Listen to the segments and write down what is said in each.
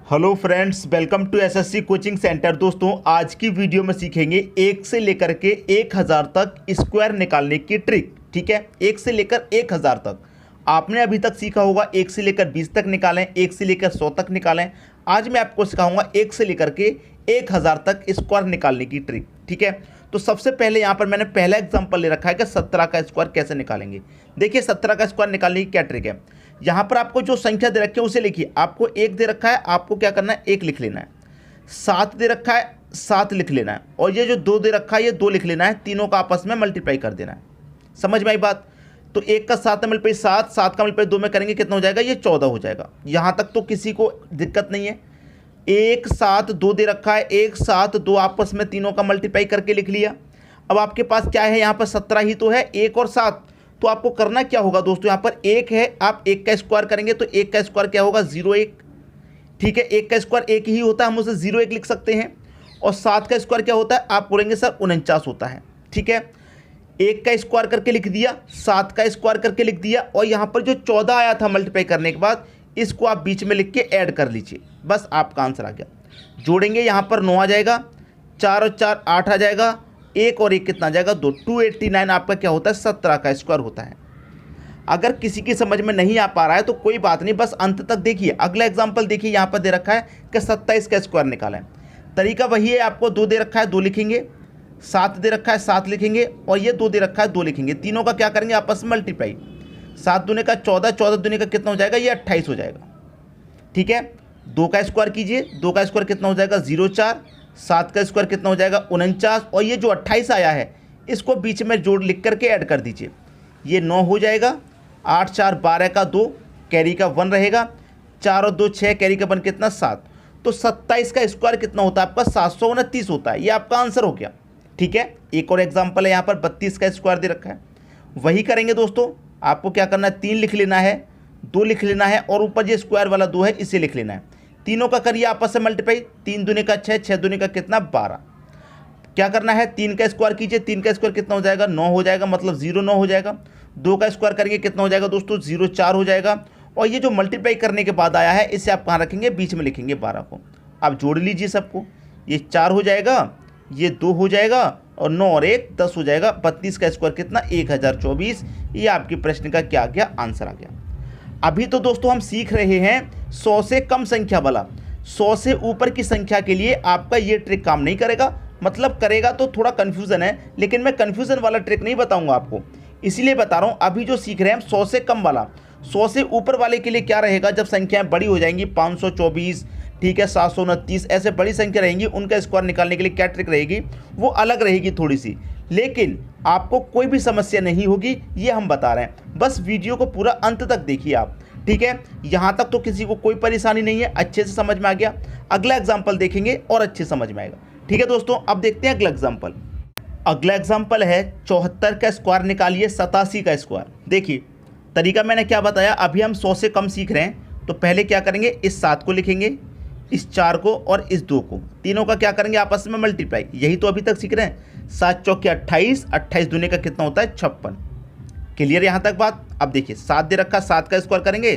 Hello friends, welcome to SSC coaching centre. दोस्तों, आज की वीडियो में सीखेंगे 1 से लेकर के 1000 तक स्क्वायर निकालने की ट्रिक। ठीक है, 1 से लेकर 1000 तक आपने अभी तक सीखा होगा। 1 से लेकर 20 तक निकालें, 1 से लेकर 100 तक निकालें। आज मैं आपको सिखाऊंगा 1 से लेकर के 1000 तक स्क्वायर निकालने की ट्रिक। ठीक है, तो सबसे पहले यहाँ पर मैंने पहला एग्जाम्पल ले रखा है कि 17 का स्क्वायर कैसे निकालेंगे। देखिए, 17 का स्क्वायर निकालने की क्या ट्रिक है। यहाँ पर आपको जो संख्या दे रखी है उसे लिखिए। आपको 1 दे रखा है, आपको क्या करना है, 1 लिख लेना है। 7 दे रखा है, 7 लिख लेना है। और ये जो 2 दे रखा है, ये 2 लिख लेना है। तीनों का आपस में मल्टीप्लाई कर देना है। समझ में आई बात। तो 1 का 7 में मल्टीप्लाई 7, 7 का मल्टीप्लाई 2 में करेंगे, कितना हो जाएगा, ये 14 हो जाएगा। यहाँ तक तो किसी को दिक्कत नहीं है। 1 7 2 दे रखा है, 1 7 2 आपस में तीनों का मल्टीप्लाई करके लिख लिया। अब आपके पास क्या है, यहाँ पर 17 ही तो है, 1 और 7। तो आपको करना क्या होगा दोस्तों, यहाँ पर 1 है, आप 1 का स्क्वायर करेंगे तो 1 का स्क्वायर क्या होगा, 0 1। ठीक है, 1 का स्क्वायर 1 ही होता है, हम उसे 0 1 लिख सकते हैं। और 7 का स्क्वायर क्या होता है, आप बोलेंगे सर 49 होता है। ठीक है, 1 का स्क्वायर करके लिख दिया, 7 का स्क्वायर करके लिख दिया। और यहाँ पर जो 14 आया था मल्टीप्लाई करने के बाद, इसको आप बीच में लिख के ऐड कर लीजिए। बस आपका आंसर आ गया। जोड़ेंगे, यहाँ पर 9 आ जाएगा, 4 और 4 8 आ जाएगा, 1 और 1 कितना आ जाएगा, 2। 289 आपका क्या होता है, 17 का स्क्वायर होता है। अगर किसी की समझ में नहीं आ पा रहा है तो कोई बात नहीं, बस अंत तक देखिए। अगला एग्जांपल देखिए, यहाँ पर दे रखा है कि 27 का स्क्वायर निकालें। तरीका वही है, आपको 2 दे रखा है 2 लिखेंगे, 7 दे रखा है 7 लिखेंगे, और ये 2 दे रखा है 2 लिखेंगे। तीनों का क्या करेंगे, आपस में मल्टीप्लाई। 7 दूने का 14, 14 दूने का कितना हो जाएगा, ये 28 हो जाएगा। ठीक है, 2 का स्क्वायर कीजिए, 2 का स्क्वायर कितना हो जाएगा, 0 4। 7 का स्क्वायर कितना हो जाएगा, 49। और ये जो 28 आया है, इसको बीच में जोड़ लिख करके ऐड कर दीजिए। ये 9 हो जाएगा, 8 4 12 का 2, कैरी का 1 रहेगा, 4 और 2 6, कैरी का 1 कितना, 7। तो 27 का स्क्वायर कितना होता है आपका, 729 होता है। ये आपका आंसर हो गया। ठीक है, एक और एग्जाम्पल है, यहाँ पर 32 का स्क्वायर दे रखा है। वही करेंगे दोस्तों। आपको क्या करना है, 3 लिख लेना है, 2 लिख लेना है, और ऊपर ये स्क्वायर वाला 2 है, इसे लिख लेना है। तीनों का करिए आपस में मल्टीप्लाई। 3 दूने का 6, 6 दूने का कितना, 12। क्या करना है, 3 का स्क्वायर कीजिए, 3 का स्क्वायर कितना हो जाएगा, 9 हो जाएगा, मतलब 0 9 हो जाएगा। 2 का स्क्वायर करेंगे, कितना हो जाएगा दोस्तों, 0 4 हो जाएगा। और ये जो मल्टीप्लाई करने के बाद आया है, इसे आप कहाँ रखेंगे, बीच में लिखेंगे 12 को। आप जोड़ लीजिए सबको, ये 4 हो जाएगा, ये 2 हो जाएगा, और 9 और 1 10 हो जाएगा। 32 का स्क्वायर कितना, 1024। ये आपके प्रश्न का क्या आ गया, आंसर आ गया। अभी तो दोस्तों हम सीख रहे हैं 100 से कम संख्या वाला। 100 से ऊपर की संख्या के लिए आपका ये ट्रिक काम नहीं करेगा। मतलब करेगा तो थोड़ा कन्फ्यूज़न है, लेकिन मैं कन्फ्यूज़न वाला ट्रिक नहीं बताऊंगा आपको, इसीलिए बता रहा हूँ। अभी जो सीख रहे हैं हम 100 से कम वाला। 100 से ऊपर वाले के लिए क्या रहेगा, जब संख्याएँ बड़ी हो जाएंगी, 524, ठीक है, 729, ऐसे बड़ी संख्या रहेंगी, उनका स्क्वायर निकालने के लिए क्या ट्रिक रहेगी, वो अलग रहेगी थोड़ी सी। लेकिन आपको कोई भी समस्या नहीं होगी, ये हम बता रहे हैं। बस वीडियो को पूरा अंत तक देखिए आप। ठीक है, यहाँ तक तो किसी को कोई परेशानी नहीं है, अच्छे से समझ में आ गया। अगला एग्जाम्पल देखेंगे और अच्छे समझ में आएगा। ठीक है दोस्तों, अब देखते हैं अगला एग्जाम्पल। अगला एग्जाम्पल है 74 का स्क्वायर निकालिए 87 का स्क्वायर। देखिए, तरीका मैंने क्या बताया। अभी हम 100 से कम सीख रहे हैं, तो पहले क्या करेंगे, इस 7 को लिखेंगे, इस 4 को और इस 2 को, तीनों का क्या करेंगे, आपस में मल्टीप्लाई। यही तो अभी तक सीख रहे हैं। 7 चौके 28, 28 दूने का कितना होता है, 56। क्लियर यहाँ तक बात। अब देखिए, 7 दे रखा, 7 का स्क्वायर करेंगे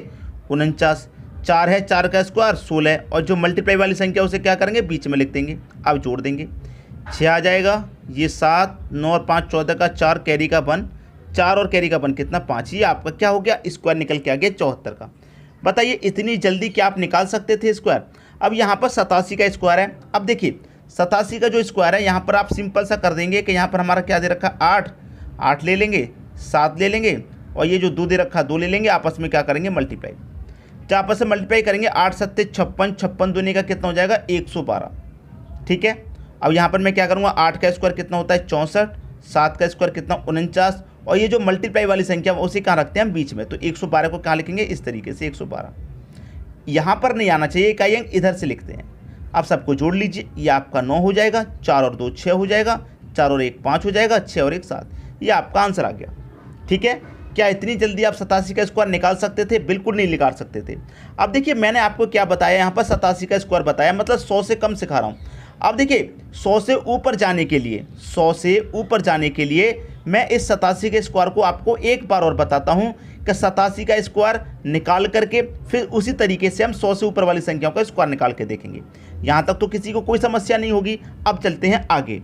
49, 4 है, 4 का स्क्वायर 16, और जो मल्टीप्लाई वाली संख्या उसे क्या करेंगे, बीच में लिख देंगे। अब जोड़ देंगे, 6 आ जाएगा, ये 7, 9 और 5 14 का 4, कैरी का 1, 4 और कैरी का 1 कितना, 5। ये आपका क्या हो गया, स्क्वायर निकल के आ गया 74 का। बताइए, इतनी जल्दी क्या आप निकाल सकते थे स्क्वायर। अब यहाँ पर 87 का स्क्वायर है। अब देखिए, 87 का जो स्क्वायर है, यहाँ पर आप सिंपल सा कर देंगे कि यहाँ पर हमारा क्या दे रखा, 8, 8 ले लेंगे, 7 ले लेंगे, और ये जो 2 दे रखा 2 ले लेंगे, आपस में क्या करेंगे, मल्टीप्लाई। जब आपस में मल्टीप्लाई करेंगे, 8 7 56, 56 दूने का कितना हो जाएगा, 112। ठीक है, अब यहाँ पर मैं क्या करूँगा, 8 का स्क्वायर कितना होता है, 64, 7 का स्क्वायर कितना, 49, और ये जो मल्टीप्लाई वाली संख्या उसे कहाँ रखते हैं हम, बीच में। तो 112 को कहाँ लिखेंगे, इस तरीके से 112। यहाँ पर नहीं आना चाहिए, इकाई अंक इधर से लिखते हैं। आप सबको जोड़ लीजिए, ये आपका 9 हो जाएगा, 4 और 2 6 हो जाएगा, 4 और 1 5 हो जाएगा, 6 और 1 7। ये आपका आंसर आ गया। ठीक है, क्या इतनी जल्दी आप 87 का स्क्वायर निकाल सकते थे? बिल्कुल नहीं निकाल सकते थे। अब देखिए, मैंने आपको क्या बताया, यहाँ पर 87 का स्क्वायर बताया, मतलब 100 से कम सिखा रहा हूँ। अब देखिए 100 से ऊपर जाने के लिए 100 से ऊपर जाने के लिए मैं इस 87 के स्क्वायर को आपको एक बार और बताता हूं कि 87 का स्क्वायर निकाल करके फिर उसी तरीके से हम 100 से ऊपर वाली संख्याओं का स्क्वायर निकाल के देखेंगे। यहां तक तो किसी को कोई समस्या नहीं होगी। अब चलते हैं आगे।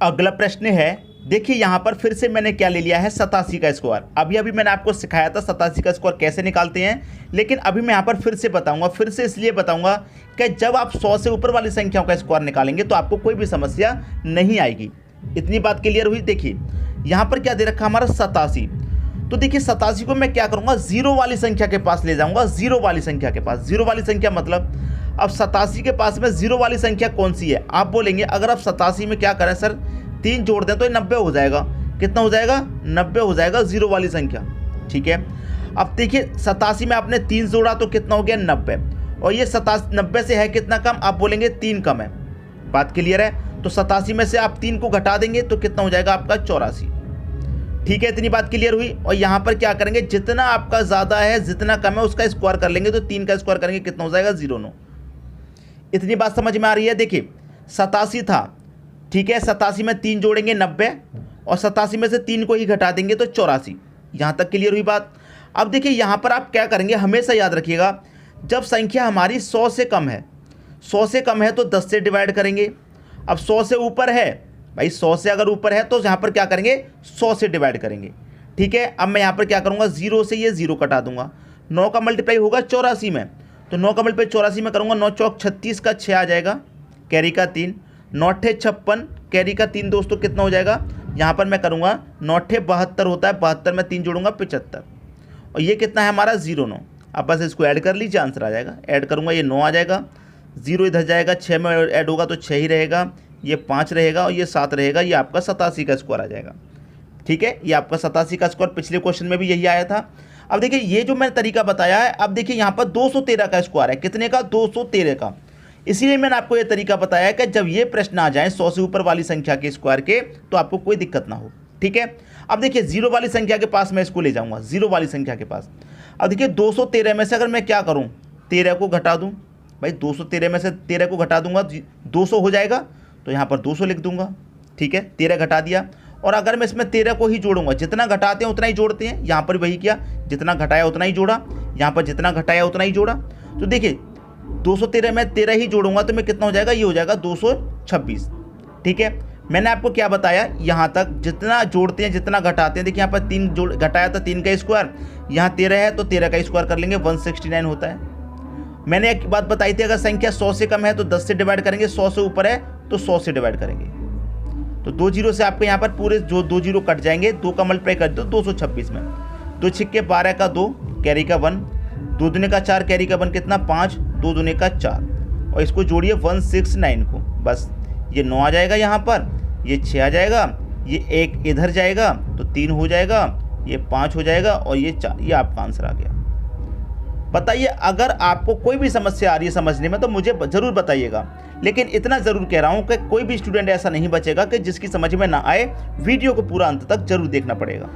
अगला प्रश्न है, देखिए यहाँ पर फिर से मैंने क्या ले लिया है 87 का स्क्वायर। अभी मैंने आपको सिखाया था 87 का स्क्वायर कैसे निकालते हैं, लेकिन अभी मैं यहाँ पर फिर से बताऊंगा। फिर से इसलिए बताऊंगा कि जब आप 100 से ऊपर वाली संख्याओं का स्क्वायर निकालेंगे तो आपको कोई भी समस्या नहीं आएगी। इतनी बात क्लियर हुई। देखिए यहाँ पर क्या दे रखा हमारा 87, तो देखिए 87 को मैं क्या करूँगा, जीरो वाली संख्या के पास ले जाऊँगा। जीरो वाली संख्या के पास, जीरो वाली संख्या मतलब अब 87 के पास में जीरो वाली संख्या कौन सी है। आप बोलेंगे अगर आप 87 में क्या करें सर, 3 जोड़ दें तो ये 90 हो जाएगा। कितना हो जाएगा, 90 हो जाएगा जीरो वाली संख्या। ठीक है, अब देखिए 87 में आपने 3 जोड़ा तो कितना हो गया 90, और ये 90 से है कितना कम, आप बोलेंगे 3 कम है। बात क्लियर है। तो 87 में से आप 3 को घटा देंगे तो कितना हो जाएगा आपका 84। ठीक है, इतनी बात क्लियर हुई। और यहाँ पर क्या करेंगे, जितना आपका ज़्यादा है जितना कम है उसका स्क्वायर कर लेंगे, तो 3 का स्क्वायर करेंगे कितना हो जाएगा 09। इतनी बात समझ में आ रही है। देखिए 87 था, ठीक है, 87 में 3 जोड़ेंगे 90, और 87 में से 3 को ही घटा देंगे तो 84। यहाँ तक क्लियर हुई बात। अब देखिए यहाँ पर आप क्या करेंगे, हमेशा याद रखिएगा, जब संख्या हमारी 100 से कम है, 100 से कम है तो 10 से डिवाइड करेंगे। अब 100 से ऊपर है भाई, 100 से अगर ऊपर है तो यहाँ पर क्या करेंगे 100 से डिवाइड करेंगे। ठीक है, अब मैं यहाँ पर क्या करूँगा, 0 से ये 0 कटा दूंगा। 9 का मल्टीप्लाई होगा 84 में, तो 9 का मल्टीप्लाई 84 में करूँगा, 9 चौक 36 का 6 आ जाएगा, कैरी का 3, 9 अट्ठे 56, कैरी का 3 दोस्तों कितना हो जाएगा, यहाँ पर मैं करूँगा 9 अट्ठे 72 होता है, 72 में 3 जोड़ूंगा 75, और ये कितना है हमारा 09। अब बस इसको ऐड कर लीजिए, आंसर आ जाएगा। ऐड करूँगा ये 9 आ जाएगा, 0 इधर जाएगा, 6 में ऐड होगा तो 6 ही रहेगा, ये 5 रहेगा और ये 7 रहेगा। ये आपका 87 का स्क्वायर आ जाएगा। ठीक है, ये आपका 87 का स्क्वायर पिछले क्वेश्चन में भी यही आया था। अब देखिए ये जो मैंने तरीका बताया है, अब देखिए यहाँ पर 213 का स्क्वायर है, कितने का 213 का। इसीलिए मैंने आपको ये तरीका बताया कि जब ये प्रश्न आ जाए 100 से ऊपर वाली संख्या के स्क्वायर के, तो आपको कोई दिक्कत ना हो। ठीक है, अब देखिए जीरो वाली संख्या के पास मैं इसको ले जाऊंगा, जीरो वाली संख्या के पास। अब देखिए 213 में से अगर मैं क्या करूं, 13 को घटा दूं, भाई 213 में से 13 को घटा दूंगा 200 हो जाएगा, तो यहाँ पर 200 लिख दूंगा। ठीक है, 13 घटा दिया, और अगर मैं इसमें 13 को ही जोड़ूंगा, जितना घटाते हैं उतना ही जोड़ते हैं, यहाँ पर वही किया, जितना घटाया उतना ही जोड़ा, यहाँ पर जितना घटाया उतना ही जोड़ा। तो देखिए 213 में 13 ही जोड़ूंगा तो मैं कितना हो जाएगा, ये हो जाएगा 226। ठीक है, मैंने आपको क्या बताया, यहाँ तक जितना जोड़ते हैं जितना घटाते हैं। देखिए यहाँ पर 3 जोड़ घटाया था, 3 का स्क्वायर, यहाँ 13 है तो 13 का स्क्वायर कर लेंगे, 169 होता है। मैंने एक बात बताई थी, अगर संख्या 100 से कम है तो 10 से डिवाइड करेंगे, 100 से ऊपर है तो 100 से डिवाइड करेंगे। तो 2 जीरो से आपके यहाँ पर पूरे जो 2 जीरो कट जाएंगे, 2 का मल्टीप्लाई कर दो 226 में, 2 छिक्के 12 का 2, कैरी का 1, 2 दूने का 4, कैरी का 1 कितना 5, 2 दूने का 4, और इसको जोड़िए 169 को, बस ये 9 आ जाएगा, यहाँ पर ये 6 आ जाएगा, ये 1 इधर जाएगा तो 3 हो जाएगा, ये 5 हो जाएगा, और ये 4। ये आपका आंसर आ गया। बताइए अगर आपको कोई भी समस्या आ रही है समझने में तो मुझे ज़रूर बताइएगा, लेकिन इतना ज़रूर कह रहा हूँ कि कोई भी स्टूडेंट ऐसा नहीं बचेगा कि जिसकी समझ में ना आए। वीडियो को पूरा अंत तक जरूर देखना पड़ेगा।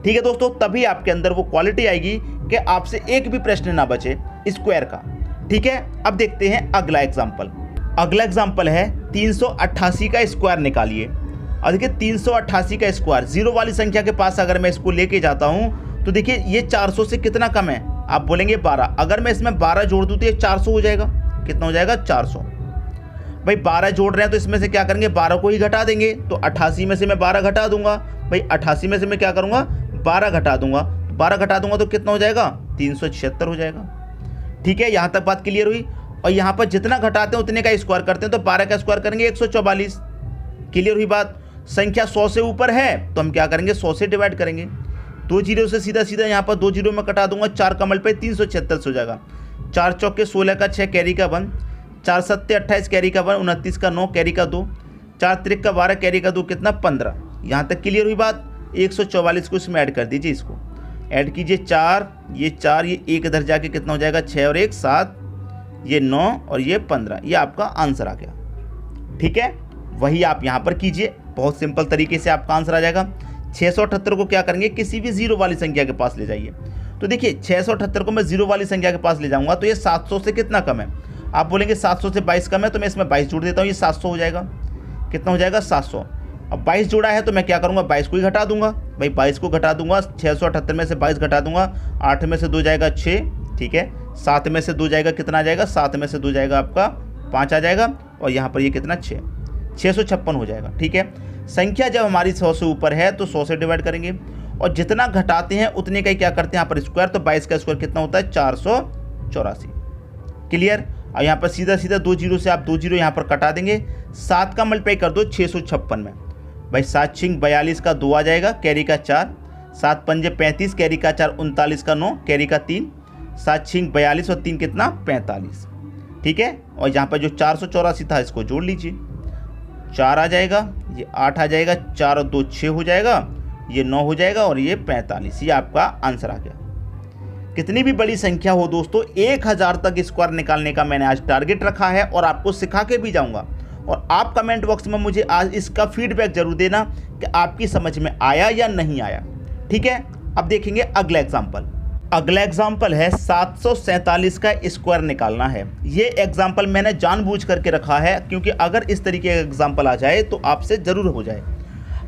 ठीक है दोस्तों, तभी आपके अंदर वो क्वालिटी आएगी कि आपसे एक भी प्रश्न ना बचे स्क्वायर का। ठीक है, अब देखते हैं अगला एग्जाम्पल। अगला एग्जाम्पल है 388 का स्क्वायर निकालिए। और देखिए 388 का स्क्वायर, जीरो वाली संख्या के पास अगर मैं इसको लेके जाता हूँ तो देखिए ये 400 से कितना कम है, आप बोलेंगे 12। अगर मैं इसमें 12 जोड़ दूँ तो ये 400 हो जाएगा। कितना हो जाएगा 400। भाई 12 जोड़ रहे हैं तो इसमें से क्या करेंगे, 12 को ही घटा देंगे, तो 88 में से मैं 12 घटा दूंगा। भाई 88 में से मैं क्या करूंगा, 12 घटा दूंगा, 12 घटा दूंगा तो कितना हो जाएगा 376 हो जाएगा। ठीक है, यहाँ तक बात क्लियर हुई। और यहाँ पर जितना घटाते हैं उतने का स्क्वायर करते हैं, तो 12 का स्क्वायर करेंगे 144। क्लियर हुई बात। संख्या 100 से ऊपर है तो हम क्या करेंगे, 100 से डिवाइड करेंगे। 2 जीरो से सीधा सीधा यहाँ पर 2 जीरो में कटा दूंगा, 4 का मल्टीप्लाई 376 हो जाएगा। 4 चौके 16 का 6, कैरी का 1, 4 सत्ते 28, कैरी का 1, 29 का 9, कैरी का 2, 4 त्रिक का 12, कैरी का 2, कितना 15। यहाँ तक क्लियर हुई बात। 144 को इसमें ऐड कर दीजिए, इसको ऐड कीजिए 4, ये 4, ये 1 इधर जाके कितना हो जाएगा 6 और 1 7, ये 9 और ये 15। ये आपका आंसर आ गया। ठीक है, वही आप यहाँ पर कीजिए, बहुत सिंपल तरीके से आपका आंसर आ जाएगा। 678 को क्या करेंगे, किसी भी जीरो वाली संख्या के पास ले जाइए। तो देखिए 678 को मैं जीरो वाली संख्या के पास ले जाऊंगा तो ये 700 से कितना कम है। आप बोलेंगे 700 से 22 कम है, तो मैं इसमें 22 जोड़ देता हूँ, ये 700 हो जाएगा। कितना हो जाएगा? 700। अब 22 जोड़ा है तो मैं क्या करूँगा? 22 को ही घटा दूंगा भाई, 22 को घटा दूंगा, 678 में से 22 घटा दूंगा, 8 में से 2 जाएगा 6, ठीक है, 7 में से 2 जाएगा, कितना आ जाएगा? 7 में से 2 जाएगा आपका 5 आ जाएगा, और यहाँ पर ये कितना? 656 हो जाएगा, ठीक है। संख्या जब हमारी 100 से ऊपर है तो 100 से डिवाइड करेंगे, और जितना घटाते हैं उतने का ही क्या करते हैं यहाँ पर स्क्वायर, तो 22 का स्क्वायर कितना होता है? 484। क्लियर। और यहाँ पर सीधा सीधा 2 जीरो से आप 2 जीरो यहाँ पर कटा देंगे, 7 का मल्टीप्लाई कर दो 656 में भाई, 7 छिंग 42 का 2 आ जाएगा, कैरी का 4, 7 पंजे 35, कैरी का 4, 39 का 9, कैरी का 3, 7 छिंग 42 और 3 कितना? 45, ठीक है। और यहाँ पर जो 484 था इसको जोड़ लीजिए, 4 आ जाएगा, ये 8 आ जाएगा, 4 और 2 6 हो जाएगा, ये 9 हो जाएगा, और ये 45। ये आपका आंसर आ गया। कितनी भी बड़ी संख्या हो दोस्तों, 1000 तक स्क्वायर निकालने का मैंने आज टारगेट रखा है, और आपको सिखा के भी जाऊंगा। और आप कमेंट बॉक्स में मुझे आज इसका फीडबैक जरूर देना कि आपकी समझ में आया या नहीं आया, ठीक है। अब देखेंगे अगला एग्जाम्पल। अगला एग्जाम्पल है 747 का स्क्वायर निकालना है। ये एग्जाम्पल मैंने जानबूझ करके रखा है, क्योंकि अगर इस तरीके का एग्जाम्पल आ जाए तो आपसे ज़रूर हो जाए।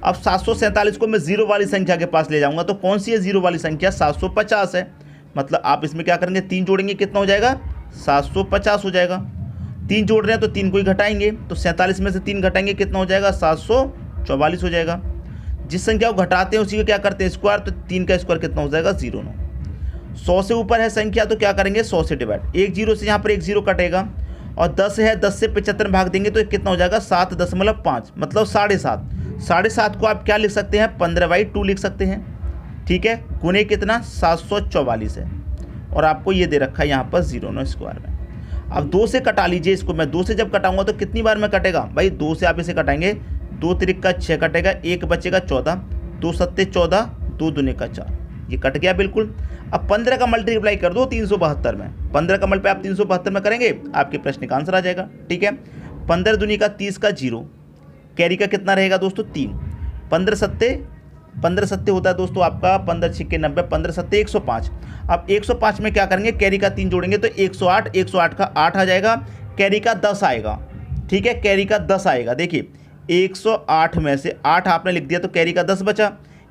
अब 747 को मैं जीरो वाली संख्या के पास ले जाऊंगा, तो कौन सी है जीरो वाली संख्या? 750 है। मतलब आप इसमें क्या करेंगे? 3 जोड़ेंगे, कितना हो जाएगा? 750 हो जाएगा। 3 जोड़ रहे हैं तो 3 को ही घटाएंगे, तो 47 में से 3 घटाएंगे, कितना हो जाएगा? 744 हो जाएगा। जिस संख्या को घटाते हैं उसी को क्या करते हैं? स्क्वायर। तो 3 का स्क्वायर कितना हो जाएगा? 09। 100 से ऊपर है संख्या तो क्या करेंगे? 100 से डिवाइड, 1 जीरो से यहाँ पर 1 जीरो कटेगा, और 10 है, 10 से 75 भाग देंगे तो कितना हो जाएगा? 7.5, मतलब 7.5। 7.5 को आप क्या लिख सकते हैं? 15/2 लिख सकते हैं, ठीक है। गुने कितना? 744 है, और आपको ये दे रखा है यहाँ पर 09 स्क्वायर में। अब 2 से कटा लीजिए इसको। मैं 2 से जब कटाऊंगा तो कितनी बार में कटेगा भाई? 2 से आप इसे कटाएंगे, 2 तिरिक का 6 कटेगा, 1 बचेगा 14, 2 सत्ते 14, 2 दूने का 4, ये कट गया बिल्कुल। अब 15 का मल्टीप्लाई कर दो 372 में, 15 का मल्टीप्लाई आप 372 में करेंगे, आपके प्रश्न का आंसर आ जाएगा, ठीक है। 15 दूनी का 30 का 0, कैरी का कितना रहेगा दोस्तों? 3, 15 सत्ते होता है दोस्तों आपका 15 छिक्के 90, 15 सत्ते 105। अब 105 में क्या करेंगे? कैरी का 3 जोड़ेंगे तो 108, 108 का 8 आ जाएगा, कैरी का 10 आएगा, ठीक है, कैरी का 10 आएगा। देखिए 108 में से 8 आपने लिख दिया तो कैरी का 10 बचा,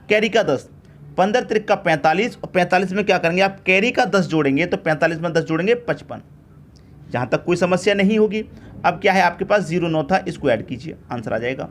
कैरी का 10, 15 त्रिक का 45, और 45 में क्या करेंगे आप? कैरी का 10 जोड़ेंगे तो 45 में 10 जोड़ेंगे 55। जहाँ तक कोई समस्या नहीं होगी। अब क्या है आपके पास? 09 था, इसको ऐड कीजिए, आंसर आ जाएगा।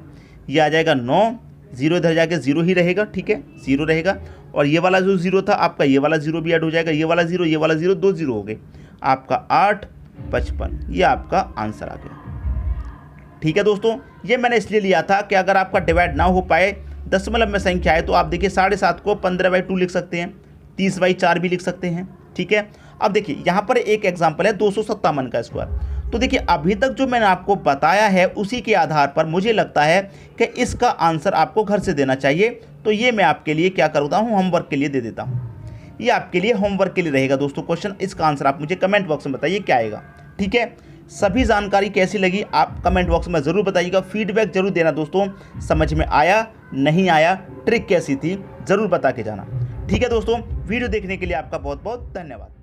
ये आ जाएगा 9, 0 इधर जाके 0 ही रहेगा, ठीक है, 0 रहेगा, और ये वाला जो 0 था आपका, ये वाला 0 भी ऐड हो जाएगा, ये वाला 0, ये वाला 0, 2 0 हो गए, आपका 8, 55, ये आपका आंसर आ गया, ठीक है दोस्तों। ये मैंने इसलिए लिया था कि अगर आपका डिवाइड ना हो पाए दशमलव में संख्या है तो आप देखिए 7.5 को 15/2 लिख सकते हैं, 30/4 भी लिख सकते हैं, ठीक है। अब देखिए यहाँ पर एक एग्जाम्पल है 257 का स्क्वायर। तो देखिए अभी तक जो मैंने आपको बताया है उसी के आधार पर मुझे लगता है कि इसका आंसर आपको घर से देना चाहिए। तो ये मैं आपके लिए क्या करता हूँ? होमवर्क के लिए दे देता हूँ। ये आपके लिए होमवर्क के लिए रहेगा दोस्तों क्वेश्चन। इसका आंसर आप मुझे कमेंट बॉक्स में बताइए क्या आएगा, ठीक है। सभी जानकारी कैसी लगी आप कमेंट बॉक्स में ज़रूर बताइएगा, फीडबैक जरूर देना दोस्तों, समझ में आया नहीं आया, ट्रिक कैसी थी ज़रूर बता के जाना, ठीक है दोस्तों। वीडियो देखने के लिए आपका बहुत बहुत धन्यवाद।